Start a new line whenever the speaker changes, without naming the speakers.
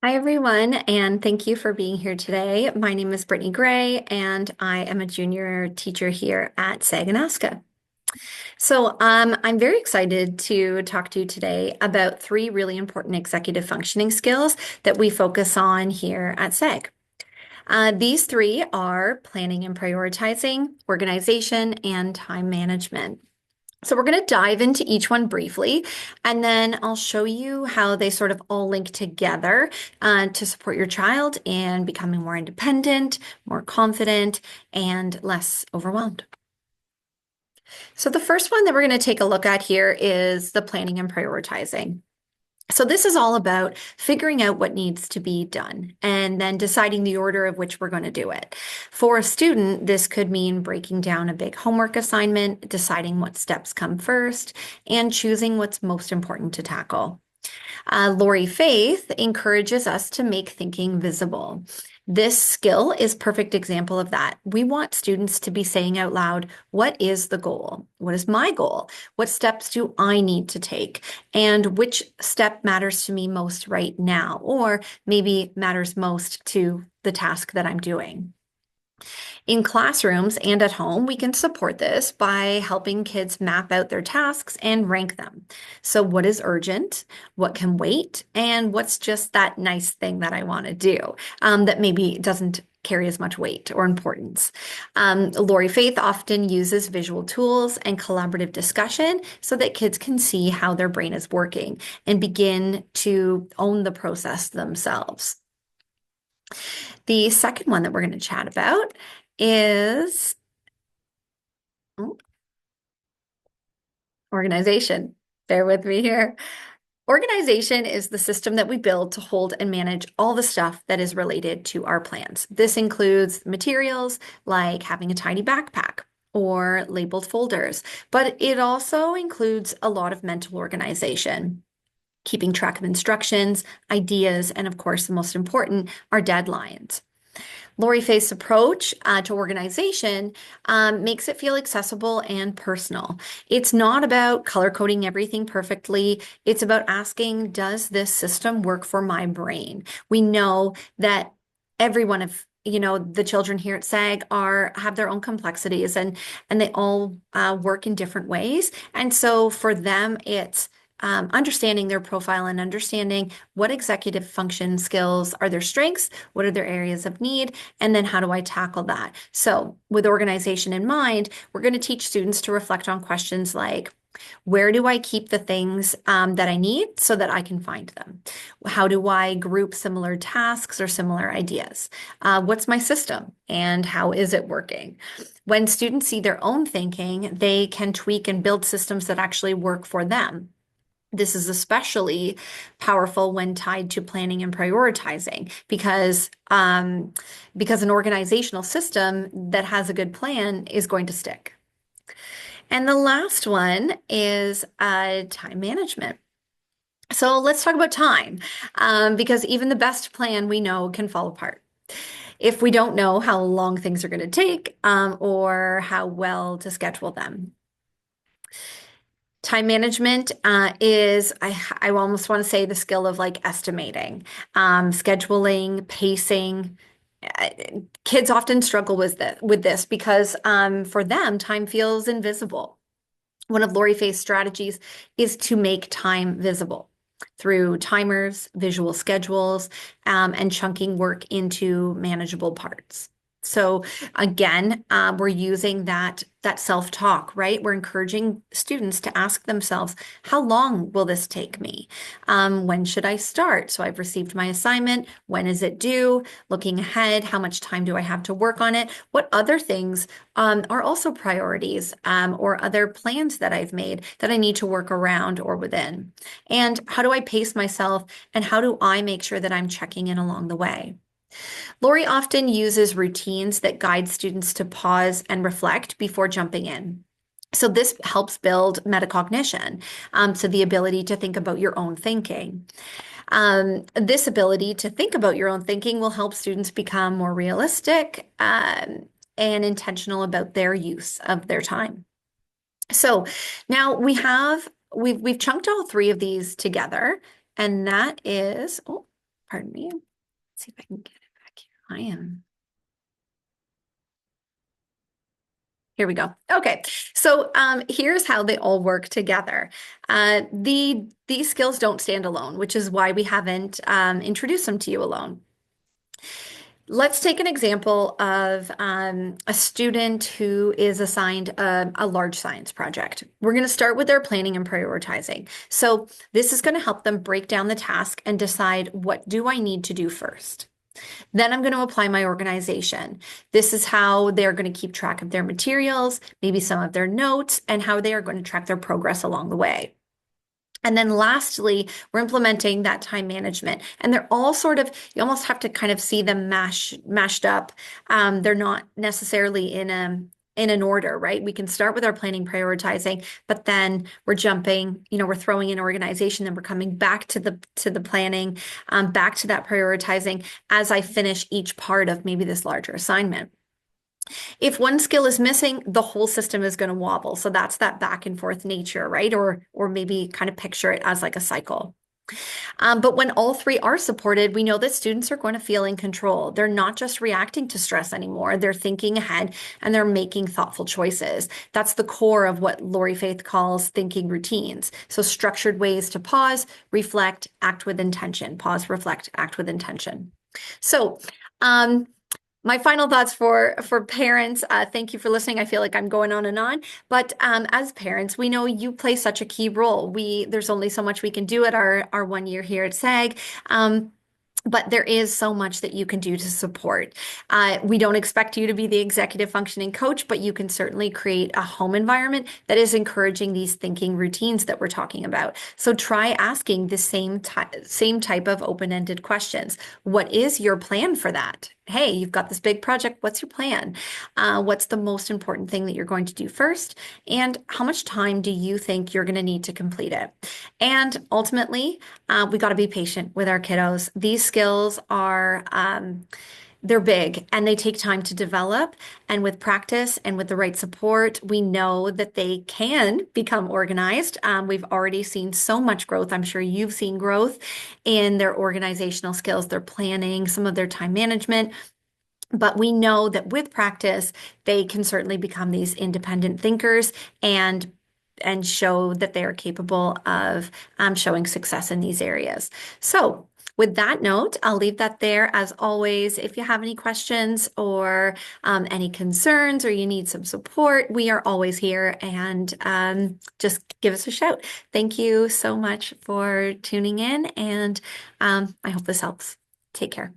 Hi, everyone, and thank you for being here today. My name is Brittany Gray, and I am a junior teacher here at Saganaska. I'm very excited to talk to you today about three really important executive functioning skills that we focus on here at SAG. These three are planning and prioritizing, organization, and time management. So we're going to dive into each one briefly, and then I'll show you how they sort of all link together to support your child in becoming more independent, more confident, and less overwhelmed. So the first one that we're going to take a look at here is the planning and prioritizing. So this is all about figuring out what needs to be done and then deciding the order of which we're going to do it. For a student, this could mean breaking down a big homework assignment, deciding what steps come first, and choosing what's most important to tackle. Lori Faith encourages us to make thinking visible. This skill is perfect example of that. We want students to be saying out loud, what is the goal? What is my goal? What steps do I need to take? And which step matters to me most right now? Or maybe matters most to the task that I'm doing. In classrooms and at home, we can support this by helping kids map out their tasks and rank them. So, what is urgent? What can wait? And what's just that nice thing that I want to do that maybe doesn't carry as much weight or importance. Lori Faith often uses visual tools and collaborative discussion so that kids can see how their brain is working and begin to own the process themselves. The second one that we're going to chat about is oh, organization. Bear with me here. Organization is the system that we build to hold and manage all the stuff that is related to our plans. This includes materials like having a tiny backpack or labeled folders, but it also includes a lot of mental organization, keeping track of instructions, ideas, and of course, the most important, our deadlines. Lori Faith's approach to organization makes it feel accessible and personal. It's not about color coding everything perfectly. It's about asking, does this system work for my brain? We know that every one of the children here at SAG have their own complexities and they all work in different ways. And so for them, it's understanding their profile and understanding what executive function skills are their strengths, what are their areas of need, and then how do I tackle that? So, with organization in mind, we're going to teach students to reflect on questions like, where do I keep the things that I need so that I can find them? How do I group similar tasks or similar ideas? What's my system and how is it working? When students see their own thinking, they can tweak and build systems that actually work for them. This is especially powerful when tied to planning and prioritizing because an organizational system that has a good plan is going to stick. And the last one is time management. So let's talk about time because even the best plan we know can fall apart if we don't know how long things are going to take or how well to schedule them. Time management I almost want to say the skill of like estimating, scheduling, pacing. Uh, Kids often struggle with this because for them, time feels invisible. One of Lori Faith's strategies is to make time visible through timers, visual schedules, and chunking work into manageable parts. So again, we're using that self-talk, right? We're encouraging students to ask themselves, how long will this take me? When should I start? So I've received my assignment. When is it due? Looking ahead, how much time do I have to work on it? What other things are also priorities or other plans that I've made that I need to work around or within? And how do I pace myself? And how do I make sure that I'm checking in along the way? Lori often uses routines that guide students to pause and reflect before jumping in. So this helps build metacognition, so the ability to think about your own thinking. This ability to think about your own thinking will help students become more realistic and intentional about their use of their time. So now we've chunked all three of these together, and that is, oh, Pardon me. Let's see if I can get it back here. I am. Here we go. Okay, so here's how they all work together. These skills don't stand alone, which is why we haven't introduced them to you alone. Let's take an example of a student who is assigned a large science project. We're going to start with their planning and prioritizing. So this is going to help them break down the task and decide, what do I need to do first? Then I'm going to apply my organization. This is how they're going to keep track of their materials, maybe some of their notes, and how they are going to track their progress along the way. And then lastly, we're implementing that time management. And they're all sort of, you almost have to kind of see them mashed up. They're not necessarily in an order, right? We can start with our planning, prioritizing, but then we're jumping, we're throwing in organization, then we're coming back to the planning, back to that prioritizing as I finish each part of maybe this larger assignment. If one skill is missing, the whole system is going to wobble. So that's that back and forth nature, right? Or maybe kind of picture it as like a cycle. But when all three are supported, we know that students are going to feel in control. They're not just reacting to stress anymore. They're thinking ahead and they're making thoughtful choices. That's the core of what Lori Faith calls thinking routines. So structured ways to pause, reflect, act with intention. Pause, reflect, act with intention. So, my final thoughts for parents. Thank you for listening. I feel like I'm going on and on, but as parents, we know you play such a key role. There's only so much we can do at our 1 year here at SAG. But there is so much that you can do to support. We don't expect you to be the executive functioning coach, but you can certainly create a home environment that is encouraging these thinking routines that we're talking about. So try asking the same type of open-ended questions. What is your plan for that? Hey, you've got this big project. What's your plan? What's the most important thing that you're going to do first? And how much time do you think you're going to need to complete it? And ultimately, we got to be patient with our kiddos. These skills are, they're big and they take time to develop. And with practice and with the right support, we know that they can become organized. We've already seen so much growth. I'm sure you've seen growth in their organizational skills, their planning, some of their time management. But we know that with practice, they can certainly become these independent thinkers and show that they are capable of showing success in these areas. So with that note, I'll leave that there. As always, if you have any questions or any concerns or you need some support, we are always here, and just give us a shout. Thank you so much for tuning in, and I hope this helps. Take care.